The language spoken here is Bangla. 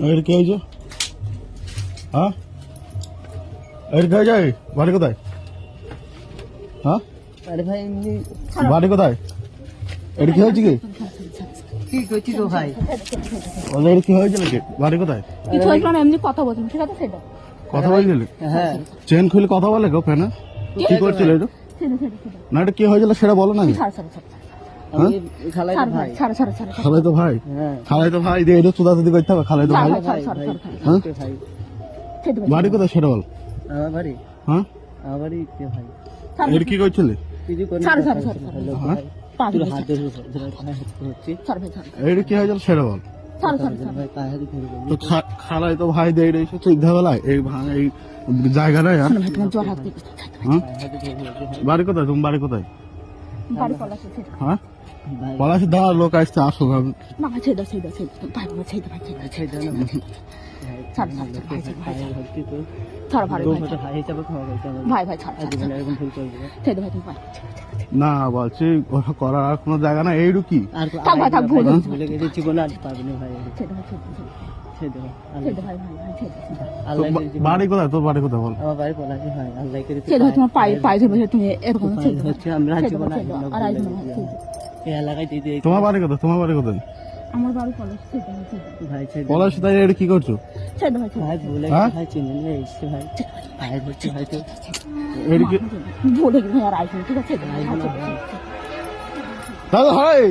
এর কি হয়েছে? হ্যাঁ, এর কে যায়? বাড়ি কোথায়? হ্যাঁ, আরে ভাই এমনি বাড়ি কোথায়? এর কি হয়েছে? কি করছিস তো ভাই? বলে এর কি হয়েছে নাকি? বাড়ি কোথায়? কিছু হয়েছিল না, এমনি কথা বলছিলাম, ঠিক আছে সেটা কথা বলছিলে? হ্যাঁ চেন খুলে কথা বলে গো ফ্যানে? কি করছিল এটা? না এটা কি হয়েছিল সেটা বলো না। ছাড় ছাড় ছাড় আমি খালাই তো ভাই। ছাড় ছাড় ছাড় খালাই তো ভাই, হ্যাঁ খালাই তো ভাই দিয়ে এটা চুদাচুদি করতে হবে। খালাই তো ভাই, ভাই ছাড়, ভাই ছাড়, ছাড়, হ্যাঁ? কে ভাই? বাড়ি কোথায় সেটা বল। আমার বাড়ি হ্যাঁ, আমার বাড়ি কে ভাই? এর কি করছিলে? কিছু করি ছাড়, ছাড়, ছাড়, হ্যাঁ? তোর হাত ধরে হচ্ছে ছাড় ভাই ছাড় এর কি হয়েছিল সেটা বল। ছাড় ছাড় ছাড় ভাই পায়ে হাতে ধরে তো খালাই তো ভাই দিয়ে এটা এসে চিন্তা বেলায় এই এই জায়গাটায়। হ্যাঁ, ভাই তোমার জ্বর হাত দিতে হ্যাঁ? পায়ে হাতে ধরে বাড়ি কোথায়? তুমি বাড়ি কোথায়? বাড়ি পলাশে সেটা হ্যাঁ, ভাই পলাশি দাঁড়া লোক আসছে, আসো ভাবি। না ভাই ছেড়ে দাও ছেড়ে দাও ছেড়ে দাও ভাই বাবা ছেড়ে দাও ভাই ছেড়ে দাও আচ্ছা জানো ছাড় ছাড় ছাড় ভাই ছাড় ভাই ভাই হচ্ছে তো ছাড় ভাই ভাই দৌড়টা ভাই হিসাবে খাওয়া গেছে আমার ভাই ভাই ছাড় ছাড় জীবনে এরকম ভুল করবে ছেড়ে দাও ভাই তুমি ভাই না বলছি ওটা করার আর কোনো জায়গা না। এইটু কি আর থাক ভাই, থাক, ভুল হয়েছে। ভুলে গেছি জীবনে আর পারবি না ভাই ছেড়ে দাও ছেড়ে দাও ছেড়ে দেবো ছেড়ে দাও ভাই ভাই ভাই ছেড়ে দাও আল্লাহ বাড়ি কোথায়? তোর বাড়ি কোথায় বল। আমার বাড়ি পলাশি ভাই আল্লাহ করে ছেড়ে দাও তোমার পায়ে পায়ে ধরে তুমি এরকম ছেড়ে দাও হচ্ছে আমরা ছেড়ে জীবনে দাও ছেড়ে দাও আর আইসো না ভাই ছেড়ে দাও। এই এলাকায় দিদি তোমার বাড়ি কোথায়? তোমার বাড়ি কোথায়? আমার বাড়ি পলাশে ছেড়ে দাও ছেড়ে দাও ভাই ছেড়ে দে। পলাশি তাই এটা কি করছো? ছেড়ে দাও ভাই ছেড়ে ভাই ভুলে হ্যাঁ? গেছি ভাই চিনি না এসছে ভাই ভাই হচ্ছে ভাই তো এটা কি দাও ভুলে গেছি আর আইসো না, ঠিক আছে ছেড়ে দাও ভাই, ছেড়ে দাও। দাদা হয়